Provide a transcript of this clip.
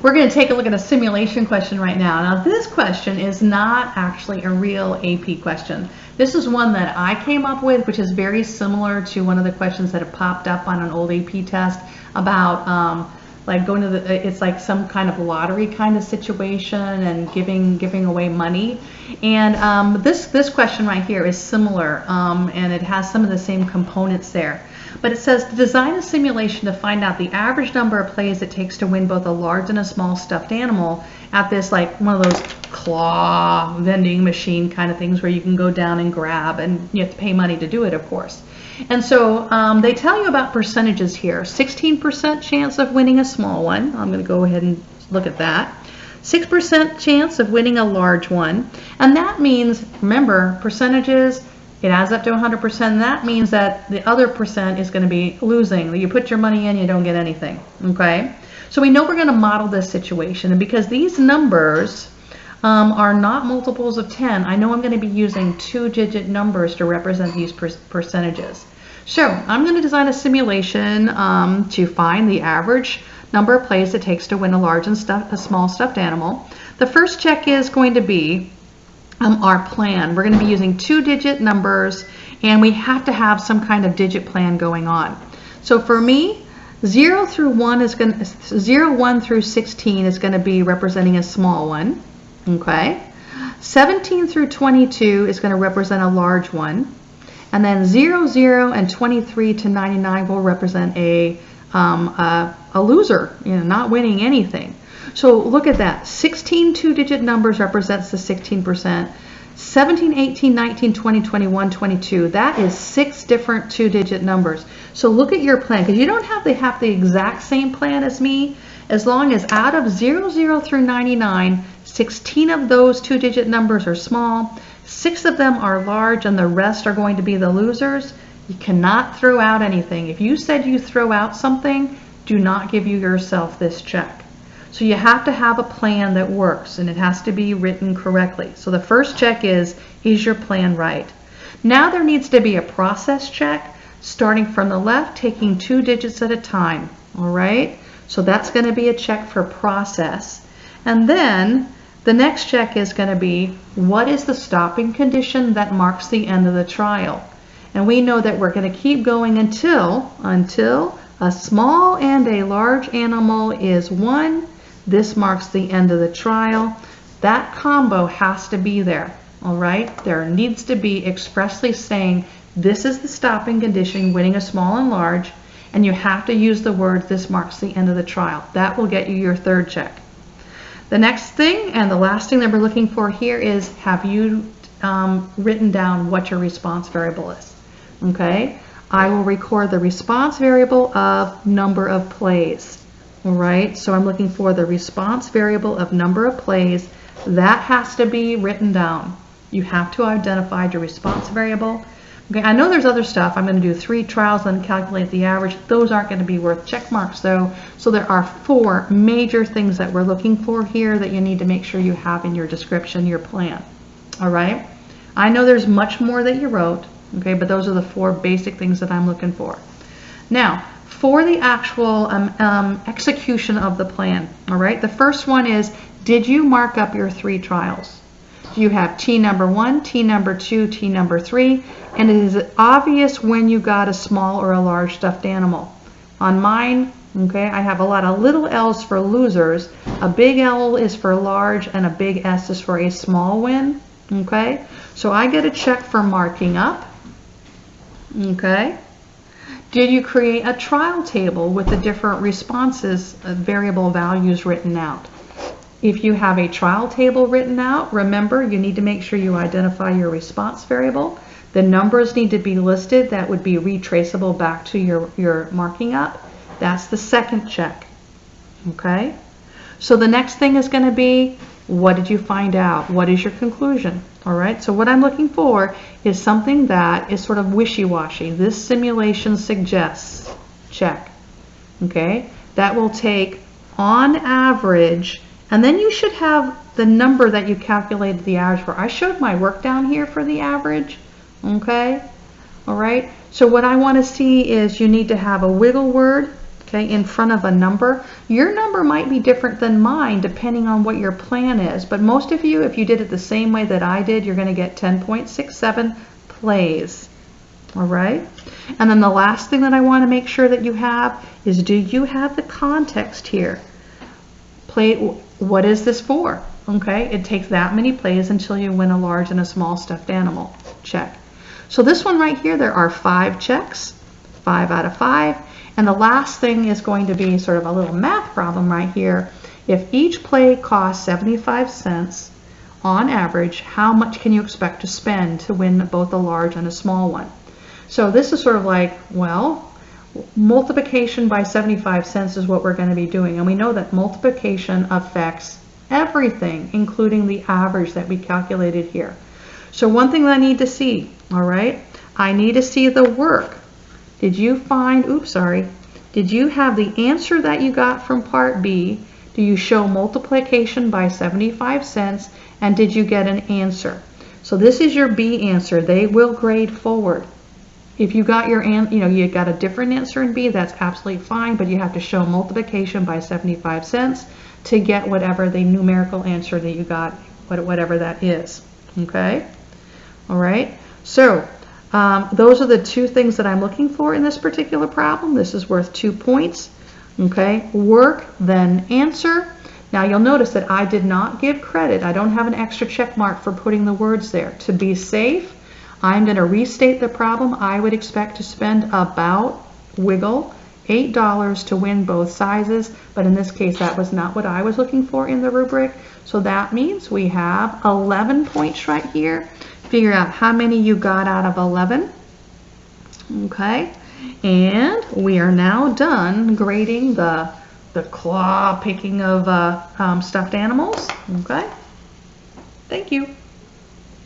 We're going to take a look at a simulation question right now. Now this question is not actually a real AP question. This is one that I came up with, which is very similar to one of the questions that have popped up on an old AP test about like going to the, it's like some kind of lottery kind of situation and giving away money. And this question right here is similar, and it has some of the same components there. But it says to design a simulation to find out the average number of plays it takes to win both a large and a small stuffed animal at this, like one of those claw vending machine kind of things where you can go down and grab, and you have to pay money to do it, of course. And so they tell you about percentages here. 16% chance of winning a small one. I'm going to go ahead and look at that. 6% chance of winning a large one. And that means, remember, percentages, it adds up to 100%. And that means that the other percent is going to be losing. You put your money in, you don't get anything. Okay? So we know we're going to model this situation. And because these numbers are not multiples of 10, I know I'm going to be using 2-digit numbers to represent these percentages. So I'm going to design a simulation to find the average number of plays it takes to win a large and a small stuffed animal. The first check is going to be our plan. We're going to be using 2-digit numbers, and we have to have some kind of digit plan going on. So for me, 0 through 1 is going to 0, 1 through 16 is going to be representing a small one. Okay, 17 through 22 is going to represent a large one, and then 0, 0, and 23 to 99 will represent a loser, not winning anything. So look at that. 16 2-digit numbers represents the 16%. 17, 18, 19, 20, 21, 22. That is 6 different 2-digit numbers. So look at your plan, because you don't have to have the exact same plan as me. As long as out of 0, 0 through 99, 16 of those 2-digit numbers are small, 6 of them are large, and the rest are going to be the losers, you cannot throw out anything. If you said you throw out something, do not give yourself this check. So you have to have a plan that works, and it has to be written correctly. So the first check is your plan right? Now there needs to be a process check, starting from the left, taking 2 digits at a time. All right? So that's going to be a check for process. And then the next check is going to be, what is the stopping condition that marks the end of the trial? And we know that we're going to keep going until a small and a large animal is won. This marks the end of the trial. That combo has to be there. All right? There needs to be expressly saying, this is the stopping condition, winning a small and large, and you have to use the word, this marks the end of the trial. That will get you your third check. The next thing, and the last thing that we're looking for here, is have you written down what your response variable is? Okay? I will record the response variable of number of plays. All right? So I'm looking for the response variable of number of plays. That has to be written down. You have to identify your response variable. Okay, I know there's other stuff. I'm going to do 3 trials and calculate the average. Those aren't going to be worth check marks though. So there are 4 major things that we're looking for here that you need to make sure you have in your description, your plan. All right? I know there's much more that you wrote, okay, but those are the 4 basic things that I'm looking for. Now, for the actual execution of the plan, all right, the first one is, did you mark up your 3 trials? You have T number 1, T number 2, T number 3, and it is obvious when you got a small or a large stuffed animal. On mine, okay, I have a lot of little L's for losers, a big L is for large, and a big S is for a small win, okay? So I get a check for marking up, okay? Did you create a trial table with the different responses, variable values written out? If you have a trial table written out, remember, you need to make sure you identify your response variable. The numbers need to be listed. That would be retraceable back to your marking up. That's the second check. Okay? So the next thing is going to be, what did you find out? What is your conclusion? All right? So what I'm looking for is something that is sort of wishy-washy. This simulation suggests, check. Okay? That will take, on average, and then you should have the number that you calculated the average for. I showed my work down here for the average. Okay? All right? So what I want to see is you need to have a wiggle word. okay, in front of a number. Your number might be different than mine depending on what your plan is, but most of you, if you did it the same way that I did, you're going to get 10.67 plays. All right, and then the last thing that I want to make sure that you have is, do you have the context here? Play, what is this for? Okay, it takes that many plays until you win a large and a small stuffed animal. Check. So this one right here, there are 5 checks, 5 out of 5. And the last thing is going to be sort of a little math problem right here. If each play costs 75 cents on average, how much can you expect to spend to win both a large and a small one? So this is sort of like, well, multiplication by 75 cents is what we're going to be doing. And we know that multiplication affects everything, including the average that we calculated here. So one thing that I need to see, all right, I need to see the work. Did you find, oops, sorry, did you have the answer that you got from part B? Do you show multiplication by 75 cents? And did you get an answer? So this is your B answer. They will grade forward. If you got your, you got a different answer in B, that's absolutely fine, but you have to show multiplication by 75 cents to get whatever the numerical answer that you got, whatever that is. Okay? All right? So those are the 2 things that I'm looking for in this particular problem. This is worth 2 points. Okay? Work, then answer. Now you'll notice that I did not give credit. I don't have an extra check mark for putting the words there. To be safe, I'm going to restate the problem. I would expect to spend about, wiggle, $8 to win both sizes, but in this case that was not what I was looking for in the rubric. So that means we have 11 points right here. Figure out how many you got out of 11. Okay, and we are now done grading the claw picking of stuffed animals. Okay, thank you.